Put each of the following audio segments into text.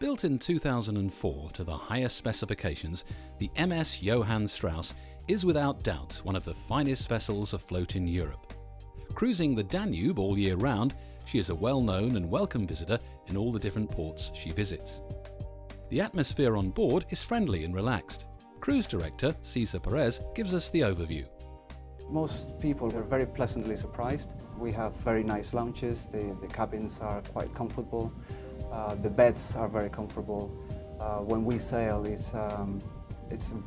Built in 2004 to the highest specifications, the MS Johann Strauss is without doubt one of the finest vessels afloat in Europe. Cruising the Danube all year round, she is a well-known and welcome visitor in all the different ports she visits. The atmosphere on board is friendly and relaxed. Cruise director Cesar Perez gives us the overview. Most people were very pleasantly surprised. We have very nice lounges, the cabins are quite comfortable, the beds are very comfortable. When we sail, it's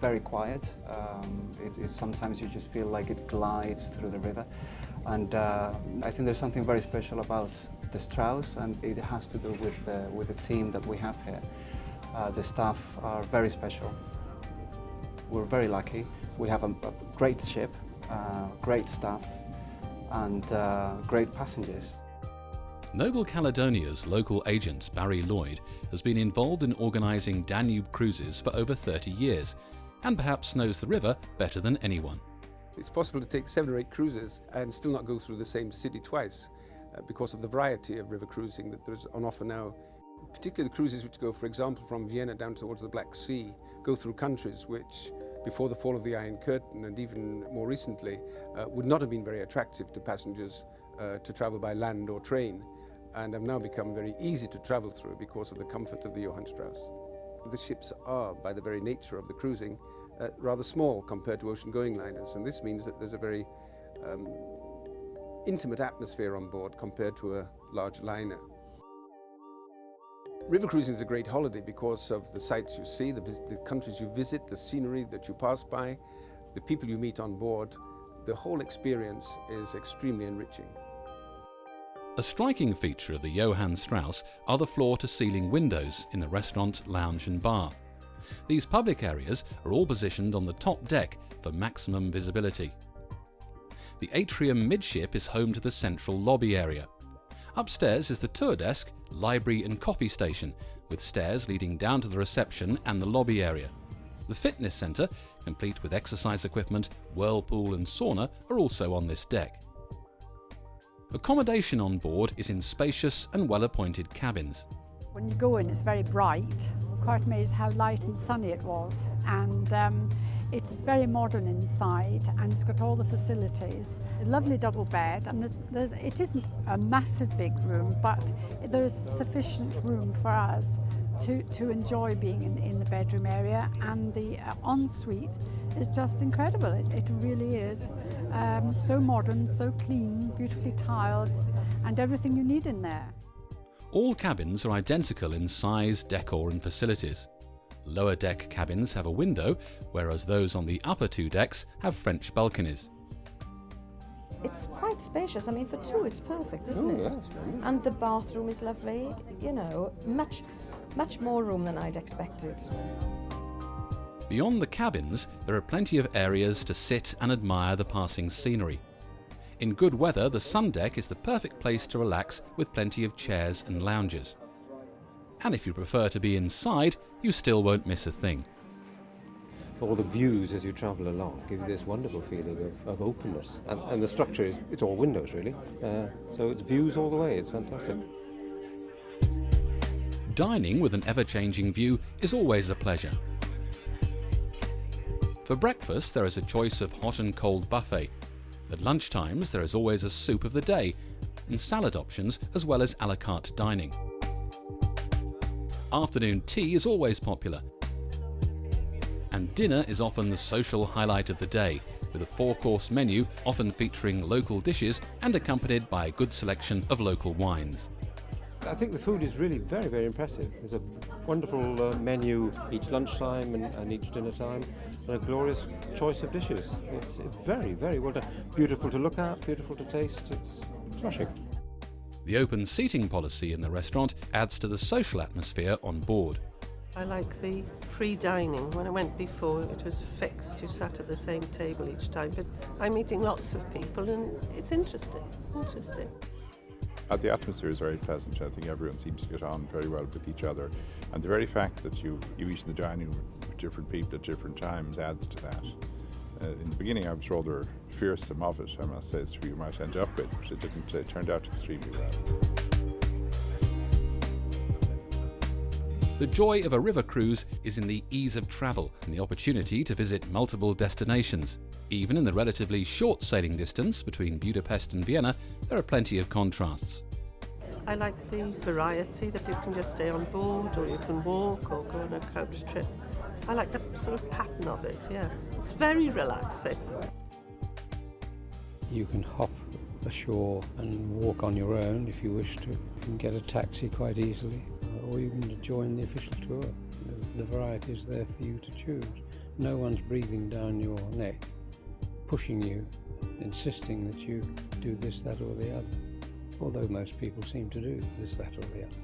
very quiet. Sometimes you just feel like it glides through the river. And I think there's something very special about the Strauss, and it has to do with the team that we have here. The staff are very special. We're very lucky. We have a great ship, great staff, and great passengers. Noble Caledonia's local agent, Barry Lloyd, has been involved in organising Danube cruises for over 30 years, and perhaps knows the river better than anyone. It's possible to take 7 or 8 cruises and still not go through the same city twice because of the variety of river cruising that there's on offer now. Particularly the cruises which go, for example, from Vienna down towards the Black Sea, go through countries which, before the fall of the Iron Curtain and even more recently, would not have been very attractive to passengers to travel by land or train, and have now become very easy to travel through because of the comfort of the Johann Strauss. The ships are, by the very nature of the cruising, rather small compared to ocean-going liners, and this means that there's a very intimate atmosphere on board compared to a large liner. River cruising is a great holiday because of the sights you see, the countries you visit, the scenery that you pass by, the people you meet on board. The whole experience is extremely enriching. A striking feature of the Johann Strauss are the floor-to-ceiling windows in the restaurant, lounge and bar. These public areas are all positioned on the top deck for maximum visibility. The atrium midship is home to the central lobby area. Upstairs is the tour desk, library and coffee station, with stairs leading down to the reception and the lobby area. The fitness centre, complete with exercise equipment, whirlpool and sauna, are also on this deck. Accommodation on board is in spacious and well-appointed cabins. When you go in, it's very bright. Quite amazed how light and sunny it was, and it's very modern inside, and it's got all the facilities. A lovely double bed, and it isn't a massive big room, but there is sufficient room for us to enjoy being in the bedroom area, and the ensuite is just incredible. It really is. So modern, so clean, beautifully tiled, and everything you need in there. All cabins are identical in size, decor and facilities. Lower deck cabins have a window, whereas those on the upper 2 decks have French balconies. It's quite spacious. I mean, for 2 it's perfect, isn't it? Yes, and the bathroom is lovely, you know, much more room than I'd expected. Beyond the cabins, there are plenty of areas to sit and admire the passing scenery. In good weather, the sun deck is the perfect place to relax with plenty of chairs and lounges. And if you prefer to be inside, you still won't miss a thing. All the views as you travel along give you this wonderful feeling of openness. And the structure is, it's all windows really. So it's views all the way, it's fantastic. Dining with an ever-changing view is always a pleasure. For breakfast, there is a choice of hot and cold buffet. At lunchtimes, there is always a soup of the day, and salad options as well as a la carte dining. Afternoon tea is always popular, and dinner is often the social highlight of the day, with a 4-course menu often featuring local dishes and accompanied by a good selection of local wines. I think the food is really very, very impressive. There's a wonderful menu each lunchtime and each dinner time, and a glorious choice of dishes. It's very, very well done. Beautiful to look at, beautiful to taste. It's smashing. The open seating policy in the restaurant adds to the social atmosphere on board. I like the free dining. When I went before, it was fixed. You sat at the same table each time, but I'm meeting lots of people and it's interesting. The atmosphere is very pleasant. I think everyone seems to get on very well with each other, and the very fact that you eat in the dining room with different people at different times adds to that. In the beginning I was rather fearsome of it, I must say, as to who you might end up with, but it didn't. It turned out extremely well. The joy of a river cruise is in the ease of travel and the opportunity to visit multiple destinations. Even in the relatively short sailing distance between Budapest and Vienna, there are plenty of contrasts. I like the variety that you can just stay on board, or you can walk, or go on a coach trip. I like the sort of pattern of it, yes. It's very relaxing. You can hop ashore and walk on your own if you wish to. You can get a taxi quite easily, or you can join the official tour. The variety is there for you to choose. No one's breathing down your neck, pushing you, insisting that you do this, that or the other. Although most people seem to do this, that or the other.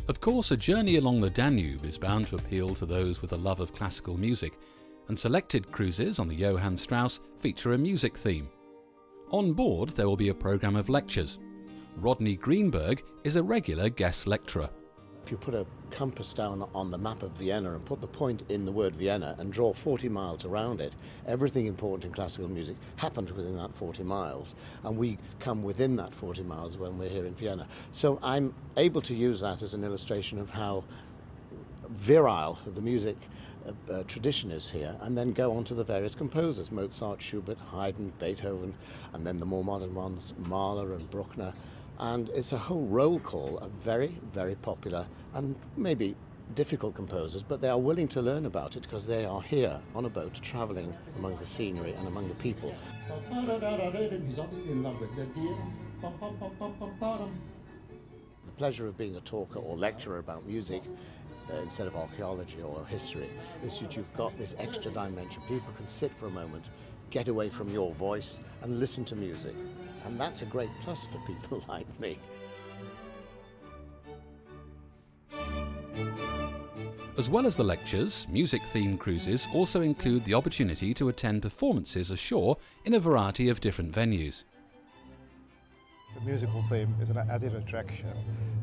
Of course, a journey along the Danube is bound to appeal to those with a love of classical music, and selected cruises on the Johann Strauss feature a music theme. On board there will be a programme of lectures. Rodney Greenberg is a regular guest lecturer. If you put a compass down on the map of Vienna and put the point in the word Vienna and draw 40 miles around it, everything important in classical music happened within that 40 miles, and we come within that 40 miles when we're here in Vienna. So I'm able to use that as an illustration of how virile the music tradition is here, and then go on to the various composers, Mozart, Schubert, Haydn, Beethoven, and then the more modern ones, Mahler and Bruckner. And it's a whole roll call of very, very popular and maybe difficult composers, but they are willing to learn about it because they are here on a boat travelling among the scenery and among the people. He's obviously in love with the The pleasure of being a talker or lecturer about music instead of archaeology or history is that you've got this extra dimension. People can sit for a moment, get away from your voice and listen to music. And that's a great plus for people like me. As well as the lectures, music-themed cruises also include the opportunity to attend performances ashore in a variety of different venues. The musical theme is an added attraction,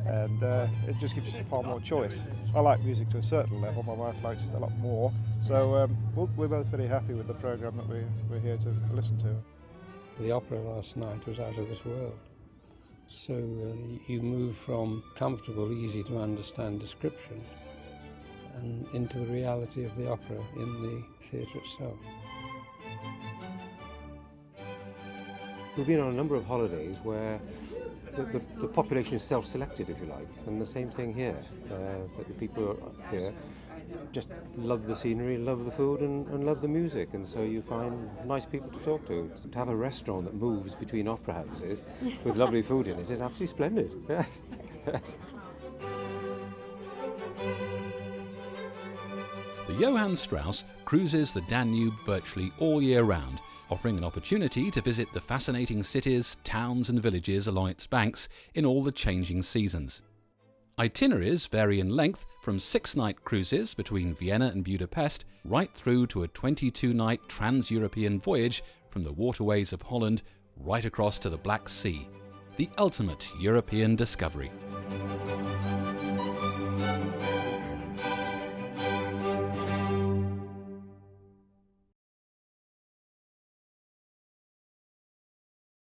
and it just gives you far more choice. I like music to a certain level, my wife likes it a lot more, so we're both very happy with the programme that we're here to listen to. The opera last night was out of this world. So you move from comfortable, easy to understand description and into the reality of the opera in the theatre itself. We've been on a number of holidays where the population is self-selected, if you like, and the same thing here. The people here just love the scenery, love the food and love the music, and so you find nice people to talk to. To have a restaurant that moves between opera houses with lovely food in it is absolutely splendid. Yes. Yes. The Johann Strauss cruises the Danube virtually all year round, offering an opportunity to visit the fascinating cities, towns and villages along its banks in all the changing seasons. Itineraries vary in length from 6-night cruises between Vienna and Budapest right through to a 22-night trans-European voyage from the waterways of Holland right across to the Black Sea. The ultimate European discovery.